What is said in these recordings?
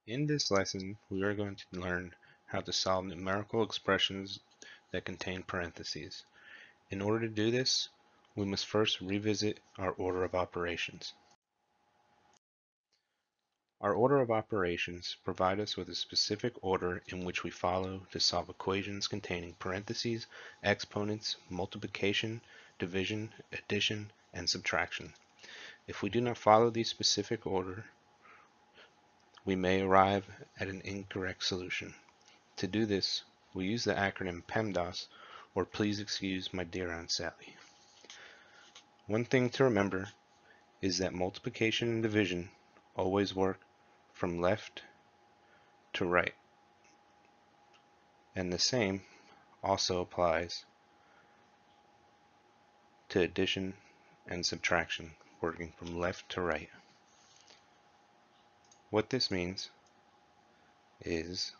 In this lesson, we are going to learn how to solve numerical expressions that contain parentheses. In order to do this, we must first revisit our order of operations. Our order of operations provide us with a specific order in which we follow to solve equations containing parentheses, exponents, multiplication, division, addition, and subtraction. If we do not follow the specific order, we may arrive at an incorrect solution. To do this, we use the acronym PEMDAS, or Please Excuse My Dear Aunt Sally. One thing to remember is that multiplication and division always work from left to right, and the same also applies to addition and subtraction, working from left to right. What this means is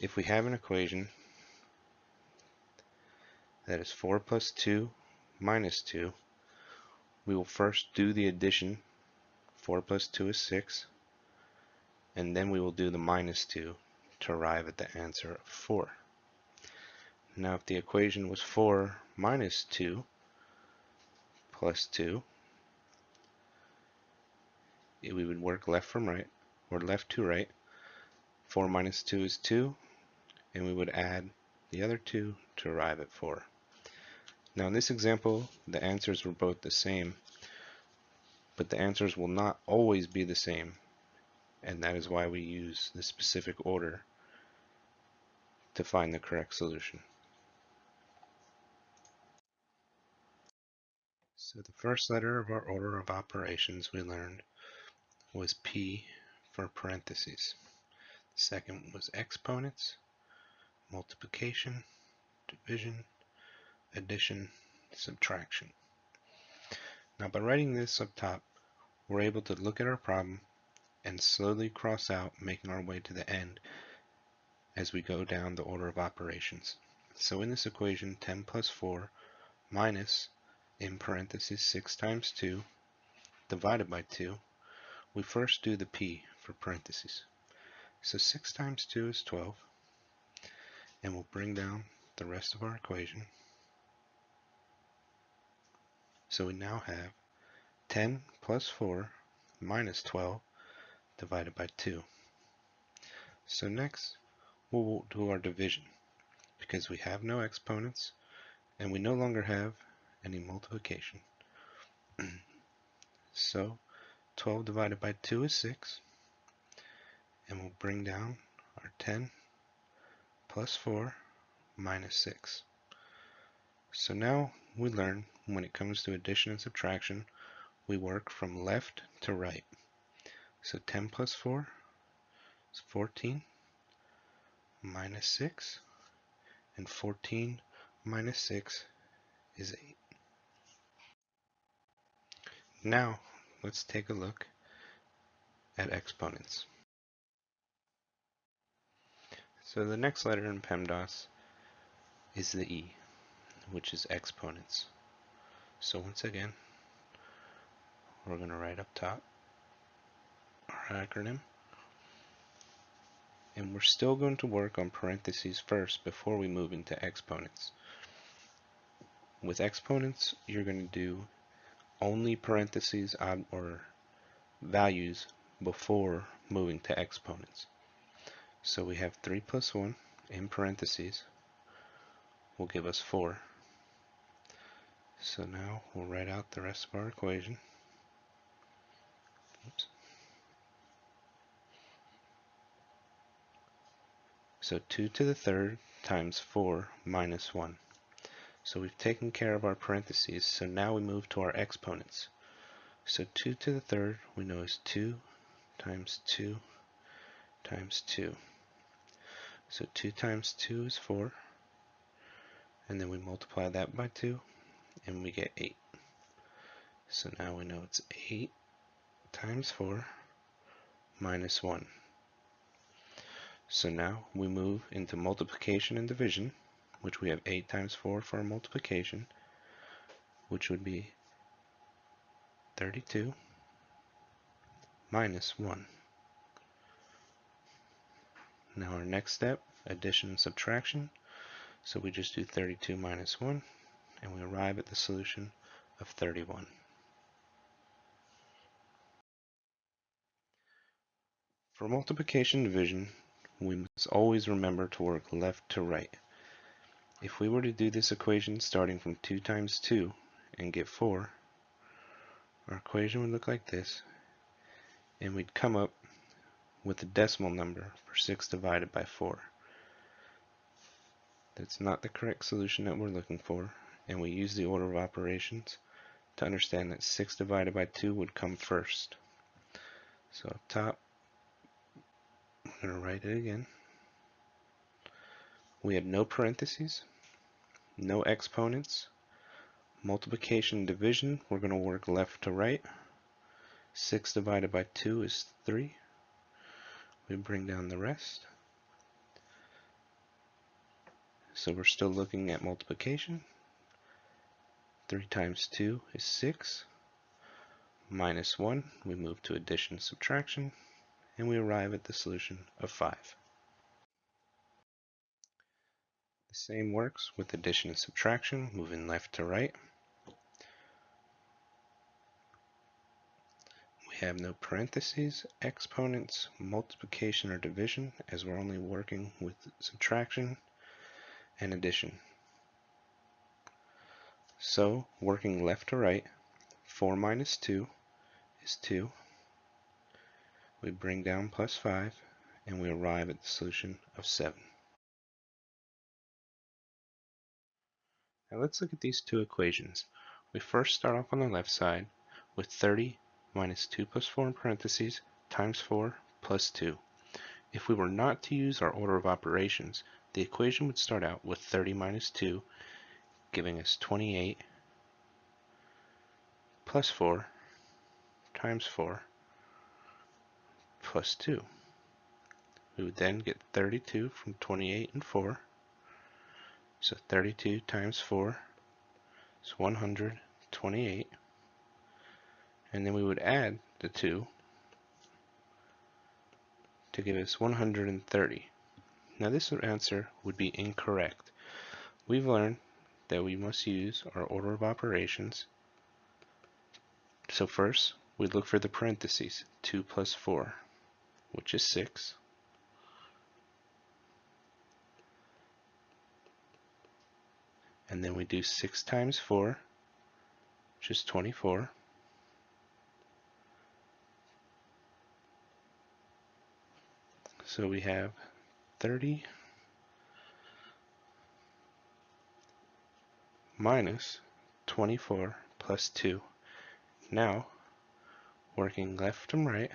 if we have an equation that is 4 plus 2 minus 2, we will first do the addition. 4 plus 2 is 6, and then we will do the minus 2 to arrive at the answer of 4. Now if the equation was 4 minus 2 plus 2, we would work left from right, or left to right. 4 minus 2 is 2, and we would add the other 2 to arrive at 4. Now in this example, the answers were both the same, but the answers will not always be the same, and that is why we use the specific order to find the correct solution. So the first letter of our order of operations we learned was P for parentheses. The second was exponents, multiplication, division, addition, subtraction. Now by writing this up top, we're able to look at our problem and slowly cross out, making our way to the end as we go down the order of operations. So in this equation, 10 plus 4 minus, in parentheses, 6 times 2 divided by 2, we first do the P for parentheses. So 6 times 2 is 12, and we'll bring down the rest of our equation. So we now have 10 plus 4 minus 12 divided by 2. So next, we'll do our division, because we have no exponents, and we no longer have any multiplication. So 12 divided by 2 is 6, and we'll bring down our 10 plus 4 minus 6. So now we learn when it comes to addition and subtraction, we work from left to right. So 10 plus 4 is 14 minus 6, and 14 minus 6 is 8. Now let's take a look at exponents. So the next letter in PEMDAS is the E, which is exponents. So once again, we're going to write up top our acronym, and we're still going to work on parentheses first before we move into exponents. With exponents, you're going to do only parentheses or values before moving to exponents. So we have 3 plus 1 in parentheses will give us 4. So now we'll write out the rest of our equation. Oops. So 2 to the third times 4 minus 1. So we've taken care of our parentheses, so now we move to our exponents. So 2 to the third we know is 2 times 2 times 2. So 2 times 2 is 4, and then we multiply that by 2, and we get 8. So now we know it's 8 times 4 minus 1. So now we move into multiplication and division, which we have 8 times 4 for our multiplication, which would be 32 minus 1. Now our next step, addition and subtraction. So we just do 32 minus 1, and we arrive at the solution of 31. For multiplication division, we must always remember to work left to right. If we were to do this equation starting from 2 times 2 and get 4, our equation would look like this, and we'd come up with a decimal number for 6 divided by 4. That's not the correct solution that we're looking for, and we use the order of operations to understand that 6 divided by 2 would come first. So up top, I'm going to write it again. We have no parentheses, no exponents. Multiplication and division, we're going to work left to right. 6 divided by 2 is 3. We bring down the rest. So we're still looking at multiplication. 3 times 2 is 6. Minus 1, we move to addition and subtraction, and we arrive at the solution of 5. The same works with addition and subtraction, moving left to right. We have no parentheses, exponents, multiplication or division, as we're only working with subtraction and addition. So, working left to right, 4 minus 2 is 2. We bring down plus 5, and we arrive at the solution of 7. Now let's look at these two equations. We first start off on the left side with 30 minus 2 plus 4 in parentheses times 4 plus 2. If we were not to use our order of operations, the equation would start out with 30 minus 2, giving us 28 plus 4 times 4 plus 2. We would then get 32 from 28 and 4. So 32 times 4 is 128. And then we would add the 2 to give us 130. Now this answer would be incorrect. We've learned that we must use our order of operations. So first, we look for the parentheses, 2 plus 4, which is 6. And then we do 6 times 4, which is 24. So we have 30 minus 24 plus 2. Now, working left and right,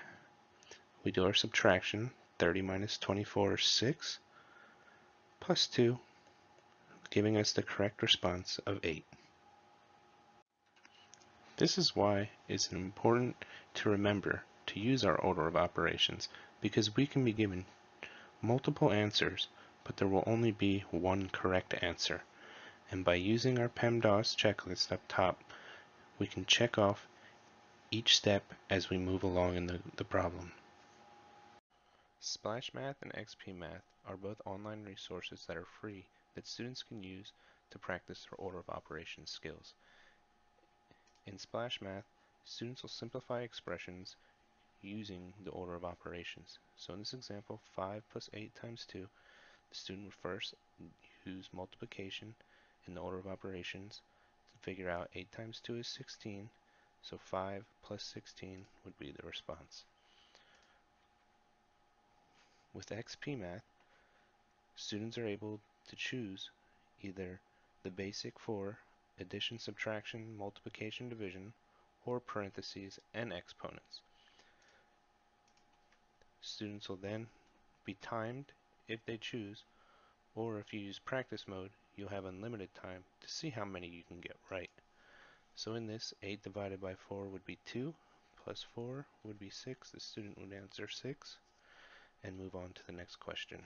we do our subtraction. 30 minus 24 is 6, plus 2, giving us the correct response of 8. This is why it's important to remember to use our order of operations, because we can be given multiple answers, but there will only be one correct answer. And by using our PEMDAS checklist up top, we can check off each step as we move along in the problem. Splash Math and XP Math are both online resources that are free that students can use to practice their order of operations skills. In Splash Math, students will simplify expressions using the order of operations. So in this example, 5 plus 8 times 2, the student would first use multiplication in the order of operations to figure out 8 times 2 is 16, so 5 plus 16 would be the response. With XP Math, students are able to choose either the basic for addition, subtraction, multiplication, division, or parentheses and exponents. Students will then be timed if they choose, or if you use practice mode, you'll have unlimited time to see how many you can get right. So in this, 8 divided by 4 would be 2, plus 4 would be 6. The student would answer 6 and move on to the next question.